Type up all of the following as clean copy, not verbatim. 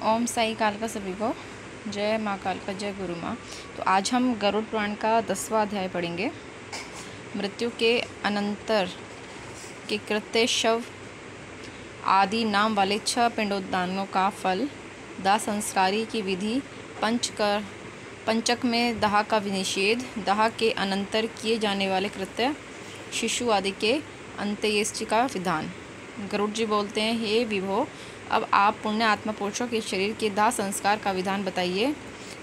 ओम साई कालका सभी को। जय माँ कालका, जय गुरु माँ। तो आज हम गरुड़ पुराण का 10वां अध्याय पढ़ेंगे। मृत्यु के अनंतर के कृत्य, शव आदि नाम वाले 6 पिंडोदानों का फल, दाह संस्कारी की विधि, पंचक में दाह का निषेध, दाह के अनंतर किए जाने वाले कृत्य, शिशु आदि के अंत्येष्टि का विधान। गरुड़ जी बोलते हैं, हे विभो, अब आप पुण्य आत्मा पुरुषों के शरीर के दाह संस्कार का विधान बताइए,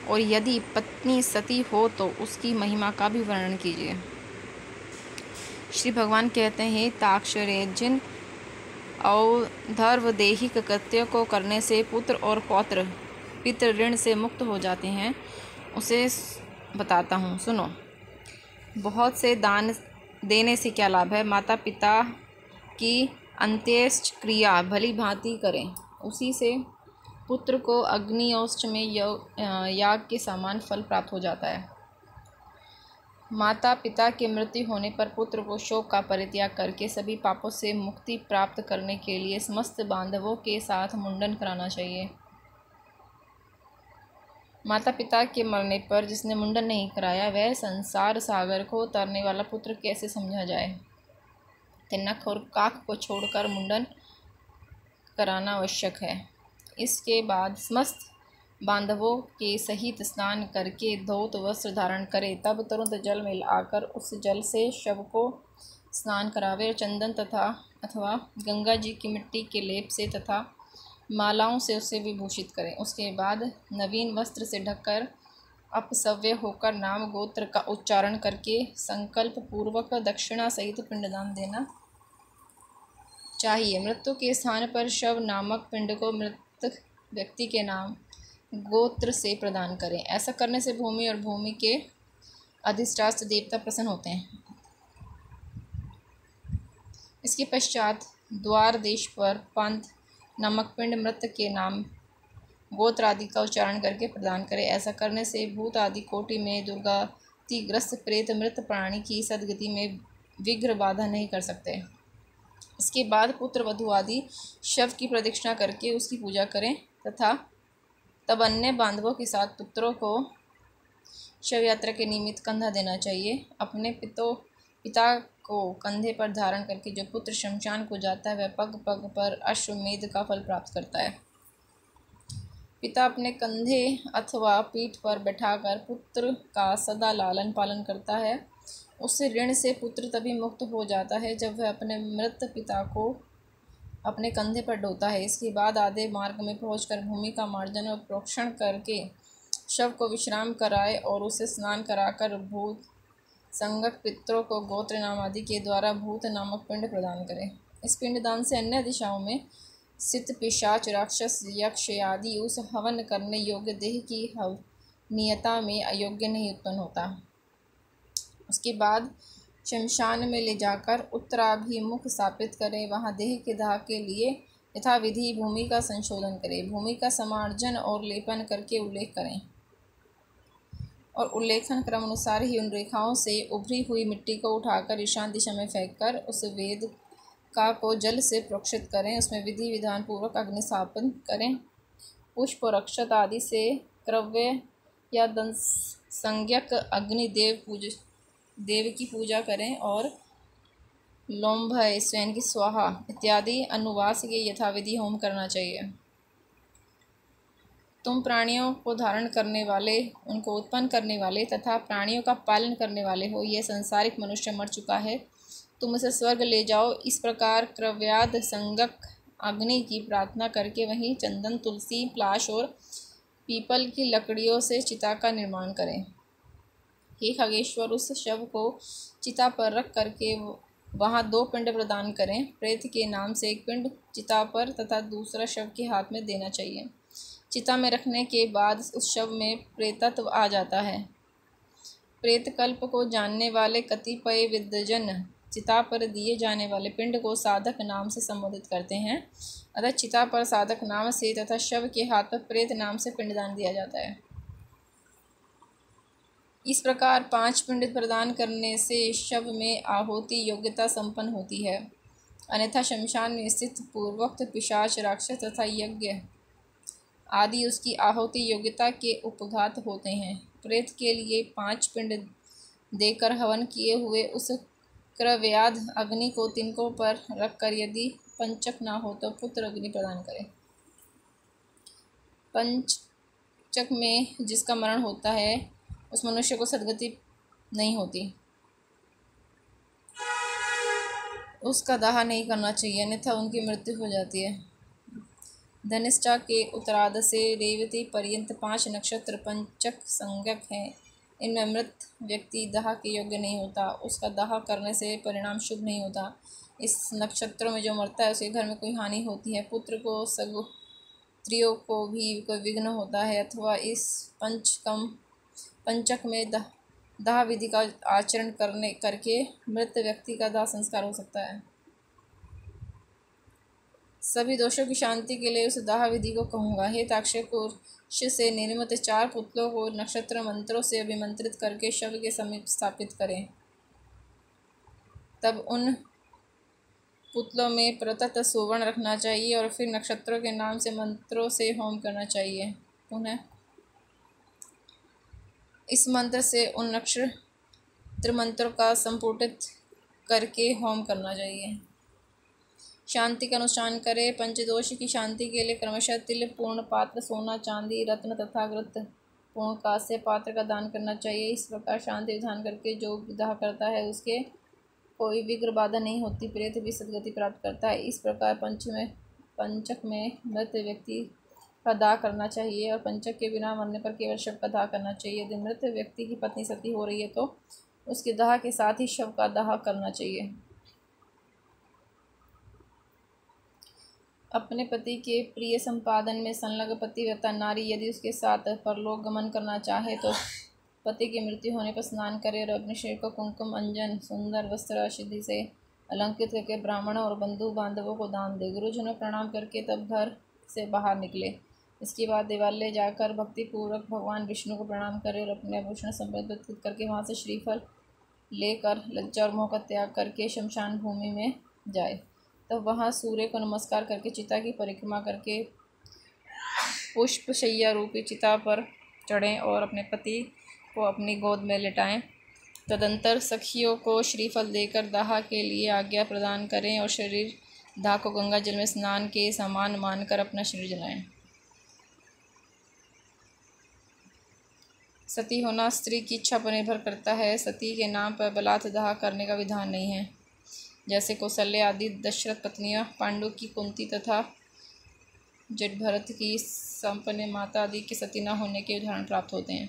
और यदि पत्नी सती हो तो उसकी महिमा का भी वर्णन कीजिए। श्री भगवान कहते हैं, ताक्षरे जिन औधर्वदेहिक कृत्यों को करने से पुत्र और पौत्र पितृ ऋण से मुक्त हो जाते हैं, उसे बताता हूँ, सुनो। बहुत से दान देने से क्या लाभ है? माता पिता की अंत्येष्टि क्रिया भली भांति करें, उसी से पुत्र को अग्निहोत्र में याग के समान फल प्राप्त हो जाता है। माता पिता के मृत्यु होने पर पुत्र को शोक का परित्याग करके सभी पापों से मुक्ति प्राप्त करने के लिए समस्त बांधवों के साथ मुंडन कराना चाहिए। माता पिता के मरने पर जिसने मुंडन नहीं कराया, वह संसार सागर को तरने वाला पुत्र कैसे समझा जाए? तिनक और काक को छोड़कर मुंडन कराना आवश्यक है। इसके बाद समस्त बांधवों के सहित स्नान करके धौत वस्त्र धारण करे, तब तुरंत जल में लाकर उस जल से शव को स्नान करावे और चंदन अथवा गंगा जी की मिट्टी के लेप से तथा मालाओं से उसे विभूषित करें। उसके बाद नवीन वस्त्र से ढककर अपसव्य होकर नाम गोत्र का उच्चारण करके संकल्प पूर्वक दक्षिणा सहित पिंडदान देना चाहिए। मृत्यु के स्थान पर शव नामक पिंड को मृतक व्यक्ति के नाम गोत्र से प्रदान करें। ऐसा करने से भूमि और भूमि के अधिष्ठात्र देवता प्रसन्न होते हैं। इसके पश्चात द्वार देश पर पंथ नामक पिंड मृतक के नाम गोत्र आदि का उच्चारण करके प्रदान करें। ऐसा करने से भूत आदि कोटि में दुर्गतिग्रस्त प्रेत मृत प्राणी की सदगति में विघ्न बाधा नहीं कर सकते। इसके बाद पुत्र वधू आदि शव की प्रदक्षिणा करके उसकी पूजा करें तथा तब अन्य बांधवों के साथ पुत्रों को शव यात्रा के निमित्त कंधा देना चाहिए। अपने पिता को कंधे पर धारण करके जो पुत्र शमशान को जाता है, वह पग पग पर अश्वमेध का फल प्राप्त करता है। पिता अपने कंधे अथवा पीठ पर बैठाकर पुत्र का सदा लालन पालन करता है। उससे ऋण से पुत्र तभी मुक्त हो जाता है जब वह अपने मृत पिता को अपने कंधे पर ढोता है। इसके बाद आधे मार्ग में पहुंचकर भूमि का मार्जन और प्रोक्षण करके शव को विश्राम कराए और उसे स्नान कराकर भूत संगक पितरों को गोत्र नाम आदि के द्वारा भूत नामक पिंड प्रदान करें। इस पिंडदान से अन्य दिशाओं में सित पिशाच राक्षस यक्ष आदि उस हवन करने योग्य देह की हवनीयता में अयोग्य नहीं उत्पन्न होता। उसके बाद शमशान में ले जाकर उत्तराभिमुख स्थापित करें। वहाँ देह के दाह के लिए यथाविधि भूमि का संशोधन करें। भूमि का समार्जन और लेपन करके उल्लेख करें और उल्लेखन क्रम अनुसार ही उन रेखाओं से उभरी हुई मिट्टी को उठाकर ईशान दिशा में फेंककर उस वेद का को जल से प्रोक्षित करें। उसमें विधि विधान पूर्वक अग्नि स्थापन करें। पुष्प और अक्षत आदि से क्रव्य या दंस संज्ञक देव की पूजा करें और लोम्भय स्वयं की स्वाहा इत्यादि अनुवास के यथाविधि होम करना चाहिए। तुम प्राणियों को धारण करने वाले, उनको उत्पन्न करने वाले तथा प्राणियों का पालन करने वाले हो। यह संसारिक मनुष्य मर चुका है, तुम उसे स्वर्ग ले जाओ। इस प्रकार क्रव्याद संगक अग्नि की प्रार्थना करके वहीं चंदन, तुलसी, प्लाश और पीपल की लकड़ियों से चिता का निर्माण करें। हे खगेश्वर, उस शव को चिता पर रख करके वहाँ 2 पिंड प्रदान करें। प्रेत के नाम से एक पिंड चिता पर तथा दूसरा शव के हाथ में देना चाहिए। चिता में रखने के बाद उस शव में प्रेतत्व आ जाता है। प्रेतकल्प को जानने वाले कतिपय विद्वजन चिता पर दिए जाने वाले पिंड को साधक नाम से संबोधित करते हैं। अतः चिता पर साधक नाम से तथा शव के हाथ पर प्रेत नाम से पिंडदान दिया जाता है। इस प्रकार 5 पिंड प्रदान करने से शव में आहुति योग्यता संपन्न होती है। अन्यथा शमशान में स्थित पूर्वोक्त पिशाच राक्षस तथा यज्ञ आदि उसकी आहुति योग्यता के उपघात होते हैं। प्रेत के लिए 5 पिंड देकर हवन किए हुए उस क्रव्याध अग्नि को तिनकों पर रखकर यदि पंचक ना हो तो पुत्र अग्नि प्रदान करे। पंचक में जिसका मरण होता है उस मनुष्य को सद्गति नहीं होती, उसका दाह नहीं करना चाहिए, अन्यथा उनकी मृत्यु हो जाती है। धनिष्ठा के उत्तरार्ध से रेवती पर्यंत 5 नक्षत्र पंचक संज्ञक हैं। इनमें मृत व्यक्ति दाह के योग्य नहीं होता, उसका दाह करने से परिणाम शुभ नहीं होता। इस नक्षत्रों में जो मरता है उसके घर में कोई हानि होती है, पुत्र को सगोत्रियों को भी कोई विघ्न होता है, अथवा इस पंचक में दाह विधि का आचरण करके मृत व्यक्ति का दाह संस्कार हो सकता है। सभी दोषों की शांति के लिए उस दाह विधि को कहूँगा। हे ताक्षकुश से निर्मित 4 पुतलों को नक्षत्र मंत्रों से अभिमंत्रित करके शव के समीप स्थापित करें। तब उन पुतलों में प्रतत सुवर्ण रखना चाहिए और फिर नक्षत्रों के नाम से मंत्रों से होम करना चाहिए। पुनः इस मंत्र से उन नक्षत्र मंत्रों का संपुटित करके होम करना चाहिए। शांति का अनुष्ठान करें। पंचदोष की शांति के लिए क्रमशः तिल पूर्ण पात्र, सोना, चांदी, रत्न तथा घृत पूर्ण कांस्य पात्र का दान करना चाहिए। इस प्रकार शांति विधान करके जो दाह करता है उसके कोई विघ्न बाधा नहीं होती, प्रेत भी सद्गति प्राप्त करता है। इस प्रकार पंचक में मृत व्यक्ति का दाह करना चाहिए और पंचक के बिना मरने पर केवल शव का दाह करना चाहिए। यदि मृत व्यक्ति की पत्नी सती हो रही है तो उसके दाह के साथ ही शव का दाह करना चाहिए। अपने पति के प्रिय संपादन में संलग्न पतिव्रता नारी यदि उसके साथ परलोक गमन करना चाहे तो पति की मृत्यु होने पर स्नान करे और अपने शरीर को कुंकुम, अंजन, सुंदर वस्त्र आदि से अलंकृत करके ब्राह्मणों और बंधु बांधवों को दान दे। गुरुजनों प्रणाम करके तब घर से बाहर निकले। इसके बाद देवालय जाकर भक्तिपूर्वक भगवान विष्णु को प्रणाम करे और अपने आभूषण संपत्ति करके वहाँ से श्रीफल लेकर लज्जा और मोह का त्याग करके शमशान भूमि में जाए। तब वहाँ सूर्य को नमस्कार करके चिता की परिक्रमा करके पुष्प शैया रूपी चिता पर चढ़ें और अपने पति को अपनी गोद में लिटाएं। तदंतर सखियों को श्रीफल देकर दाह के लिए आज्ञा प्रदान करें और शरीर दाह को गंगा जल में स्नान के समान मानकर अपना शरीर जलाएं। सती होना स्त्री की इच्छा पर निर्भर करता है। सती के नाम पर बलात् दाह करने का विधान नहीं है। जैसे कौशल्या आदि दशरथ पत्नियां, पांडु की कुंती तथा जटभरत की संपन्न माता आदि के सती न होने के उदाहरण प्राप्त होते हैं।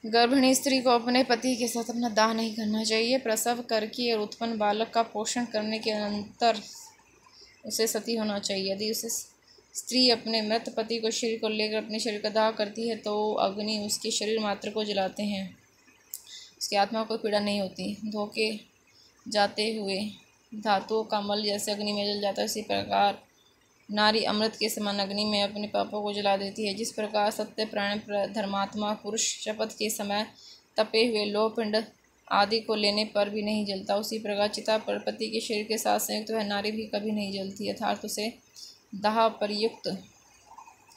गर्भिणी स्त्री को अपने पति के साथ अपना दाह नहीं करना चाहिए। प्रसव करके और उत्पन्न बालक का पोषण करने के अनंतर उसे सती होना चाहिए। यदि उसे स्त्री अपने मृत पति को शरीर को लेकर अपने शरीर का दाह करती है तो अग्नि उसके शरीर मात्र को जलाते हैं, उसकी आत्मा को पीड़ा नहीं होती। धोके जाते हुए धातुओं का मल जैसे अग्नि में जल जाता है, उसी प्रकार नारी अमृत के समान अग्नि में अपने पापों को जला देती है। जिस प्रकार सत्य प्राण धर्मात्मा पुरुष शपथ के समय तपे हुए लोह पिंड आदि को लेने पर भी नहीं जलता, उसी प्रकार चिता पर पति के शरीर के साथ संयुक्त वह नारी भी कभी नहीं जलती, अर्थात उसे दाह प्रयुक्त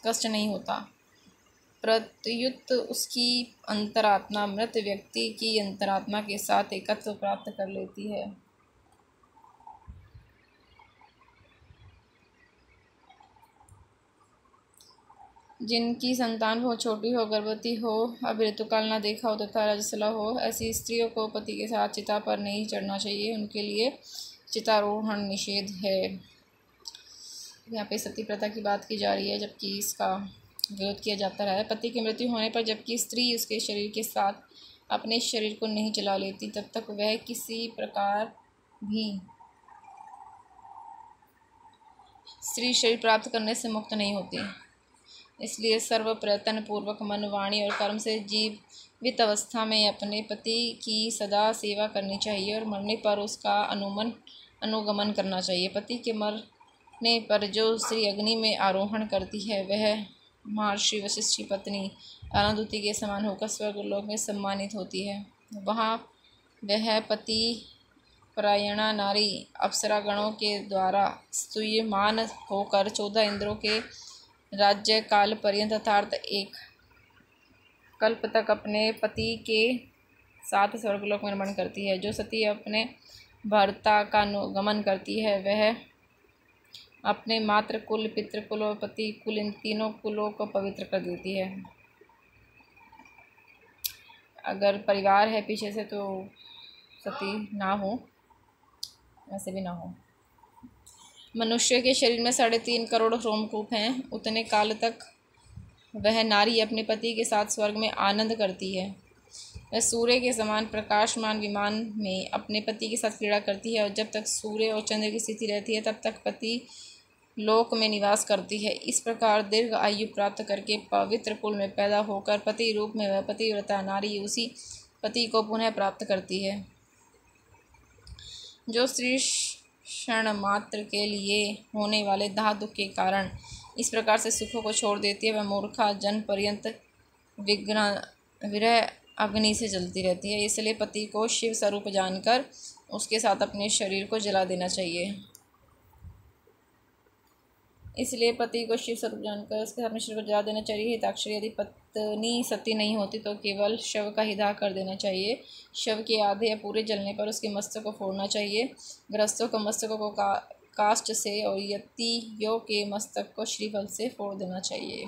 कष्ट नहीं होता। प्रत्युत उसकी अंतरात्मा मृत व्यक्ति की अंतरात्मा के साथ एकत्व प्राप्त कर लेती है। जिनकी संतान बहुत छोटी हो, गर्भवती हो, अभी ऋतुकाल न देखा हो तथा रजस्वला हो, ऐसी स्त्रियों को पति के साथ चिता पर नहीं चढ़ना चाहिए, उनके लिए चितारोहण निषेध है। यहाँ पे सती प्रथा की बात की जा रही है, जबकि इसका विरोध किया जाता रहा है। पति की मृत्यु होने पर जबकि स्त्री उसके शरीर के साथ अपने शरीर को नहीं जला लेती, तब तक वह किसी प्रकार भी स्त्री शरीर प्राप्त करने से मुक्त नहीं होती। इसलिए सर्व प्रयत्न पूर्वक मन, वाणी और कर्म से जीवित अवस्था में अपने पति की सदा सेवा करनी चाहिए और मरने पर उसका अनुगमन करना चाहिए। पति के मरने पर जो स्त्री अग्नि में आरोहण करती है वह महर्षि वशिष्ठ की पत्नी अरुंधति के समान होकर स्वर्गलोक में सम्मानित होती है। वहाँ वह पति प्रायणा नारी अप्सरा गणों के द्वारा स्तूयमान होकर 14 इंद्रों के राज्य काल पर्यंत अर्थात एक कल्प तक अपने पति के साथ स्वर्गलोक में रमण करती है। जो सती अपने भर्ता का अनुगमन करती है वह अपने मातृ कुल, पितृकुल और पति कुल इन तीनों कुलों को पवित्र कर देती है। अगर परिवार है पीछे से तो सती ना हो, ऐसे भी ना हो। मनुष्य के शरीर में 3.5 करोड़ रोमकूप हैं। उतने काल तक वह नारी अपने पति के साथ स्वर्ग में आनंद करती है। वह सूर्य के समान प्रकाशमान विमान में अपने पति के साथ क्रीड़ा करती है और जब तक सूर्य और चंद्र की स्थिति रहती है तब तक पति लोक में निवास करती है। इस प्रकार दीर्घ आयु प्राप्त करके पवित्र कुल में पैदा होकर पति रूप में वह पतिव्रता नारी उसी पति को पुनः प्राप्त करती है। जो स्त्री क्षण मात्र के लिए होने वाले दाह दुख के कारण इस प्रकार से सुखों को छोड़ देती है वह मूर्खा जन्म पर्यंत विरह अग्नि से जलती रहती है। इसलिए पति को शिव स्वरूप जानकर उसके साथ अपने शरीर को जला देना चाहिए। इसलिए पति को शिव स्वरूप जानकर उसके साथ अपने शरीर को जला देना चाहिए। हिताक्षरी यदि पत्नी सती नहीं होती तो केवल शव का ही दाह कर देना चाहिए। शव के आधे या पूरे जलने पर उसके मस्तक को फोड़ना चाहिए। गृहस्थों को मस्तकों को काष्ठ से और यतियों के मस्तक को श्रीफल से फोड़ देना चाहिए।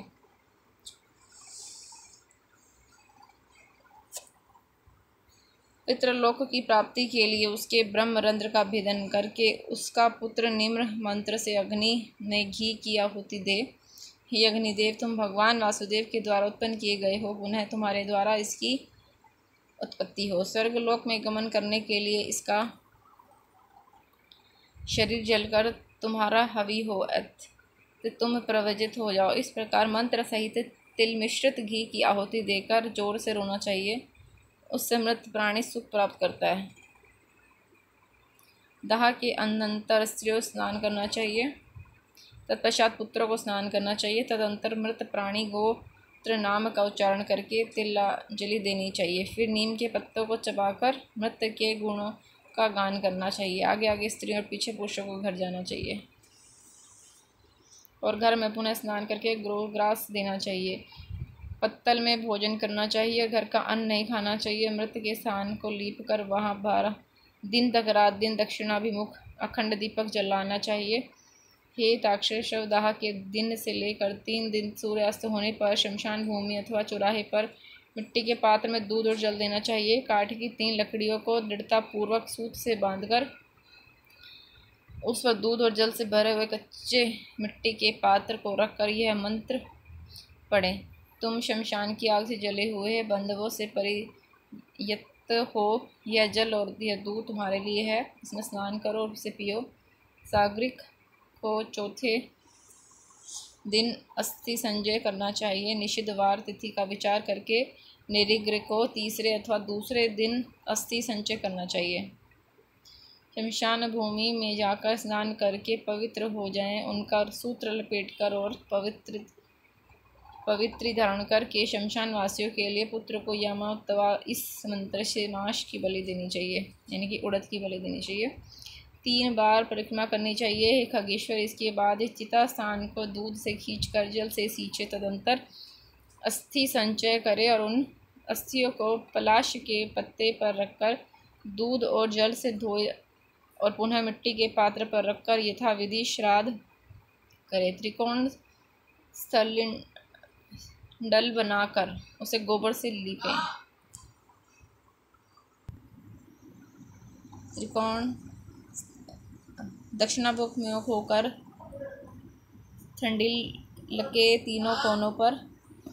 पितृलोक की प्राप्ति के लिए उसके ब्रह्मरंध्र का भेदन करके उसका पुत्र निम्र मंत्र से अग्नि में घी की आहुति दे। हे अग्निदेव, तुम भगवान वासुदेव के द्वारा उत्पन्न किए गए हो, पुनः तुम्हारे द्वारा इसकी उत्पत्ति हो। स्वर्गलोक में गमन करने के लिए इसका शरीर जलकर तुम्हारा हवि हो तो तुम प्रवजित हो जाओ। इस प्रकार मंत्र सहित तिल मिश्रित घी की आहुति देकर जोर से रोना चाहिए। उससे मृत प्राणी सुख प्राप्त करता है। दाह के अनंतर स्त्रियों स्नान करना चाहिए। तत्पश्चात पुत्रों को स्नान करना चाहिए। तदंतर मृत प्राणी गोत्र नाम का उच्चारण करके तिलांजलि देनी चाहिए। फिर नीम के पत्तों को चबाकर मृत के गुणों का गान करना चाहिए। आगे आगे स्त्रियों और पीछे पुरुषों को घर जाना चाहिए और घर में पुनः स्नान करके गोग्रास देना चाहिए। पत्तल में भोजन करना चाहिए। घर का अन्न नहीं खाना चाहिए। मृत के स्थान को लीप कर वहाँ 12 दिन तक रात दिन दक्षिणाभिमुख अखंड दीपक जलाना चाहिए। हे ताक्षर, शवदाह के दिन से लेकर 3 दिन सूर्यास्त होने पर शमशान भूमि अथवा चौराहे पर मिट्टी के पात्र में दूध और जल देना चाहिए। काठ की 3 लकड़ियों को दृढ़तापूर्वक सूत से बांधकर उस पर दूध और जल से भरे हुए कच्चे मिट्टी के पात्र को रखकर यह मंत्र पढ़ें। तुम शमशान की आग से जले हुए बंधुओं से परियत हो। यह जल और यह दूध तुम्हारे लिए है। इसमें स्नान करो और इसे पियो। सागरिक को चौथे दिन अस्थि संचय करना चाहिए। निषिद्ध वार तिथि का विचार करके निरिग्र को तीसरे अथवा दूसरे दिन अस्थि संचय करना चाहिए। शमशान भूमि में जाकर स्नान करके पवित्र हो जाएं। उनका सूत्र लपेटकर और पवित्री धारण करके शमशान वासियों के लिए पुत्र को यमा अथवा इस मंत्र से माश की बलि देनी चाहिए, यानी कि उड़द की बलि देनी चाहिए। 3 बार परिक्रमा करनी चाहिए। हे खगेश्वर, इसके बाद इस चिता स्थान को दूध से खींचकर जल से सींचे। तदंतर अस्थि संचय करे और उन अस्थियों को पलाश के पत्ते पर रखकर दूध और जल से धोए और पुनः मिट्टी के पात्र पर रखकर यथाविधि श्राद्ध करे। त्रिकोण स्थल बनाकर उसे गोबर से लीपें। त्रिकोण दक्षिणाभिमुख होकर ठंडिल के तीनों कोनों पर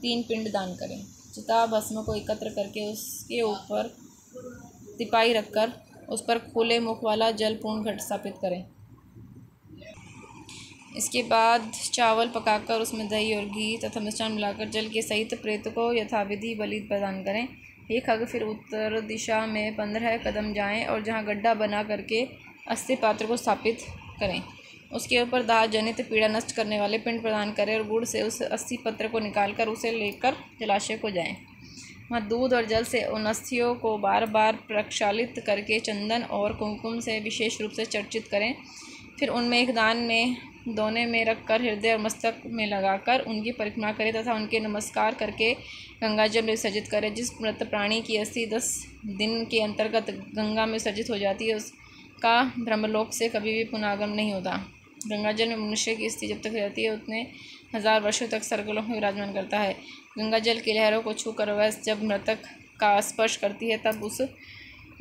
3 पिंड दान करें। चिता भस्म को एकत्र करके उसके ऊपर तिपाई रखकर उस पर खुले मुख वाला जलपूर्ण घट स्थापित करें। इसके बाद चावल पकाकर उसमें दही और घी तथा मिष्ठान मिलाकर जल के सहित प्रेत को यथाविधि बलि प्रदान करें। हे खग, फिर उत्तर दिशा में 15 कदम जाएं और जहां गड्ढा बना करके अस्थि पात्र को स्थापित करें। उसके ऊपर दाह जनित पीड़ा नष्ट करने वाले पिंड प्रदान करें और गुड़ से उस अस्थि पत्र को निकालकर उसे लेकर जलाशय को जाएं। वहाँ दूध और जल से उन अस्थियों को बार बार प्रक्षालित करके चंदन और कुमकुम से विशेष रूप से चर्चित करें। फिर उनमें एक दान में दोने में रखकर हृदय और मस्तक में लगाकर उनकी परिक्रमा करें तथा उनके नमस्कार करके गंगाजल में विसर्जित करें। जिस मृत प्राणी की अस्थि 10 दिन के अंतर्गत गंगा में विसर्जित हो जाती है उसका ब्रह्मलोक से कभी भी पुनरागमन नहीं होता। गंगाजल में मनुष्य की अस्थि जब तक रहती है उतने 1000 वर्षों तक स्वर्गलोक में विराजमान करता है। गंगाजल की लहरों को छूकर वह जब मृतक का स्पर्श करती है तब उस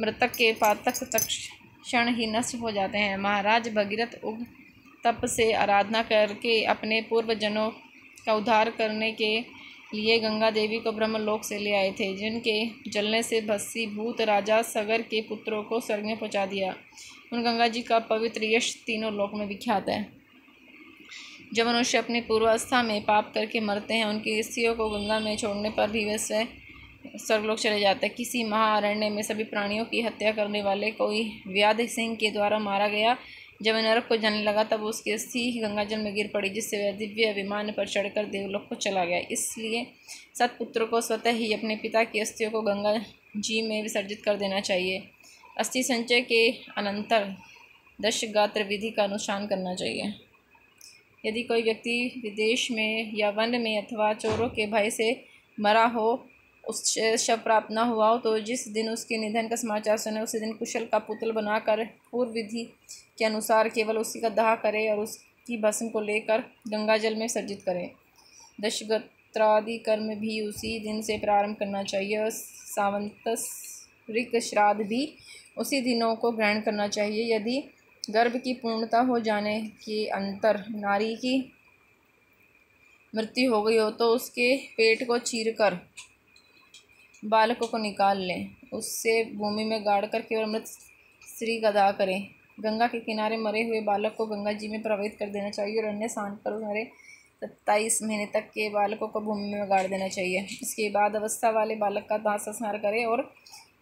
मृतक के पातक तत्क्षण ही नष्ट हो जाते हैं। महाराज भगीरथ उग्र तप से आराधना करके अपने पूर्वजनों का उद्धार करने के लिए गंगा देवी को ब्रह्मलोक से ले आए थे, जिनके जलने से भस्मीभूत राजा सगर के पुत्रों को स्वर्ग में पहुंचा दिया। उन गंगा जी का पवित्र यश तीनों लोक में विख्यात है। जब मनुष्य अपनी पूर्वावस्था में पाप करके मरते हैं, उनकी अस्थियों को गंगा में छोड़ने पर भी वे स्वर्गलोक चले जाते हैं। किसी महाअरण्य में सभी प्राणियों की हत्या करने वाले कोई व्याध सिंह के द्वारा मारा गया। जब वह नरक को जाने लगा तब उसकी अस्थि गंगाजल में गिर पड़ी, जिससे वह दिव्य विमान पर चढ़कर देवलोक को चला गया। इसलिए सत्पुत्र को स्वतः ही अपने पिता की अस्थियों को गंगा जी में विसर्जित कर देना चाहिए। अस्थि संचय के अनंतर दशगात्र विधि का अनुष्ठान करना चाहिए। यदि कोई व्यक्ति विदेश में या वन में अथवा चोरों के भय से मरा हो, उससे शव प्राप्त न हुआ हो, तो जिस दिन उसके निधन का समाचार सुने उसी दिन कुशल का पुतल बनाकर पूर्व विधि के अनुसार केवल उसी का दाह करे और उसकी भस्म को लेकर गंगाजल में विसर्जित करे। दशगत्रादि कर्म भी उसी दिन से प्रारंभ करना चाहिए और सावंतरिक श्राद्ध भी उसी दिनों को ग्रहण करना चाहिए। यदि गर्भ की पूर्णता हो जाने के अंतर नारी की मृत्यु हो गई हो तो उसके पेट को चीरकर बालकों को निकाल लें, उससे भूमि में गाड़कर केवल मृत स्त्री का दाह करें। गंगा के किनारे मरे हुए बालक को गंगा जी में प्रवाहित कर देना चाहिए और अन्य स्थान पर मरे 27 महीने तक के बालकों को भूमि में गाड़ देना चाहिए। इसके बाद अवस्था वाले बालक का दाह संस्कार करें और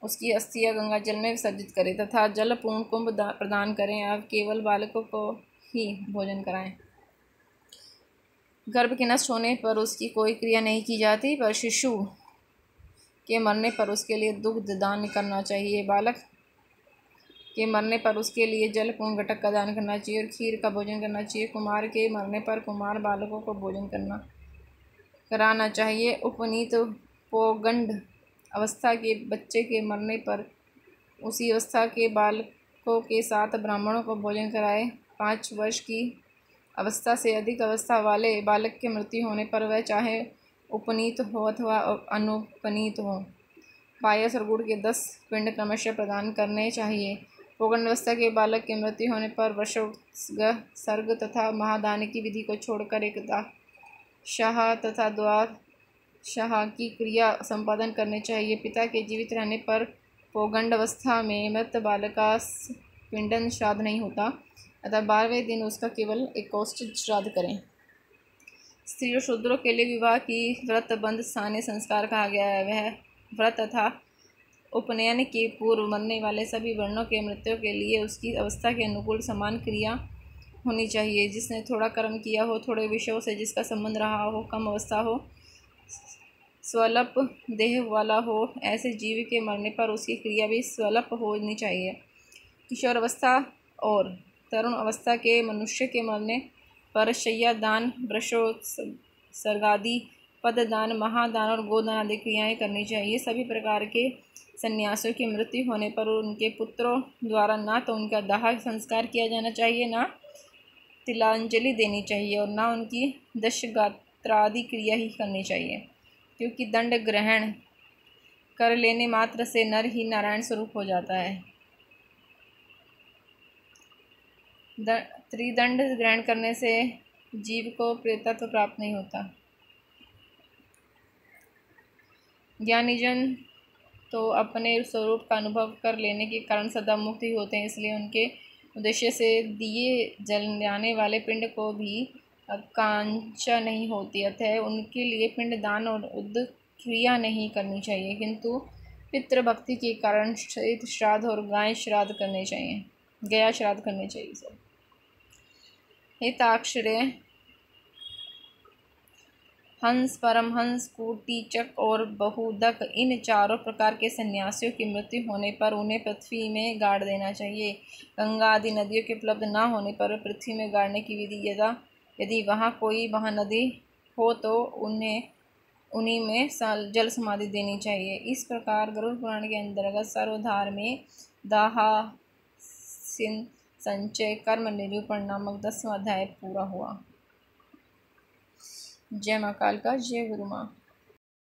उसकी अस्थियां गंगा जल में विसर्जित करें तथा जल पूर्ण कुंभ प्रदान करें। अब केवल बालकों को ही भोजन कराएं। गर्भ के नष्ट होने पर उसकी कोई क्रिया नहीं की जाती, पर शिशु के मरने पर उसके लिए दुग्ध दान करना चाहिए। बालक के मरने पर उसके लिए जल पूर्ण घटक का दान करना चाहिए और खीर का भोजन करना चाहिए। कुमार के मरने पर कुमार बालकों को भोजन कराना चाहिए। उपनीत पौगंड अवस्था के बच्चे के मरने पर उसी अवस्था के बालकों के साथ ब्राह्मणों को भोजन कराए। 5 वर्ष की अवस्था से अधिक अवस्था वाले बालक के मृत्यु होने पर वह चाहे उपनीत हो अथवा अनुपनीत हो, पायस और गुड़ के 10 पिंड क्रमशः प्रदान करने चाहिए। पौगंड अवस्था के बालक के मृत्यु होने पर वर्षोत्सर्ग तथा महादान की विधि को छोड़कर एक शाह तथा द्वार शाह की क्रिया संपादन करने चाहिए। पिता के जीवित रहने पर पौगंड अवस्था में मृत बालक का पिंडन श्राद्ध नहीं होता, अतः 12वें दिन उसका केवल एकौष्टिक श्राद्ध करें। स्त्री और शूद्रों के लिए विवाह की व्रत बंध स्थानीय संस्कार कहा गया है। वह व्रत तथा उपनयन के पूर्व मरने वाले सभी वर्णों के मृत्यु के लिए उसकी अवस्था के अनुकूल समान क्रिया होनी चाहिए। जिसने थोड़ा कर्म किया हो, थोड़े विषयों से जिसका संबंध रहा हो, कम अवस्था हो, स्वल्प देह वाला हो, ऐसे जीव के मरने पर उसकी क्रिया भी स्वल्प होनी चाहिए। किशोर अवस्था और तरुण अवस्था के मनुष्य के मरने पर शय्या दान, वृषोत्सर्गादि, पददान, महादान और गोदान आदि क्रियाएँ करनी चाहिए। सभी प्रकार के सन्यासियों की मृत्यु होने पर उनके पुत्रों द्वारा ना तो उनका दाह संस्कार किया जाना चाहिए, ना तिलांजलि देनी चाहिए और ना उनकी दशगात्रादि क्रिया ही करनी चाहिए, क्योंकि दंड ग्रहण कर लेने मात्र से नर ही नारायण स्वरूप हो जाता है। त्रिदंड ग्रहण करने से जीव को प्रेतत्व प्राप्त नहीं होता। ज्ञानीजन तो अपने स्वरूप का अनुभव कर लेने के कारण सदा मुक्त ही होते हैं, इसलिए उनके उद्देश्य से दिए जलाने वाले पिंड को भी आकांक्षा नहीं होती, अतः उनके लिए पिंड दान और उद्क्रिया नहीं करनी चाहिए, किंतु पितृभक्ति के कारण श्राद्ध और गया श्राद्ध करने चाहिए। हिताक्षरे हंस, परमहंस, कूटीचक और बहुदक, इन चारों प्रकार के सन्यासियों की मृत्यु होने पर उन्हें पृथ्वी में गाड़ देना चाहिए। गंगा आदि नदियों के उपलब्ध न होने पर पृथ्वी में गाड़ने की विधि, यदि वहाँ कोई महानदी हो तो उन्हीं में जल समाधि देनी चाहिए। इस प्रकार गरुड़ पुराण के अंतर्गत सर्वधार में दाहा संचय कर्म निरूपण नामक 10वां अध्याय पूरा हुआ। जय मां कालिका, जय गुरु मां।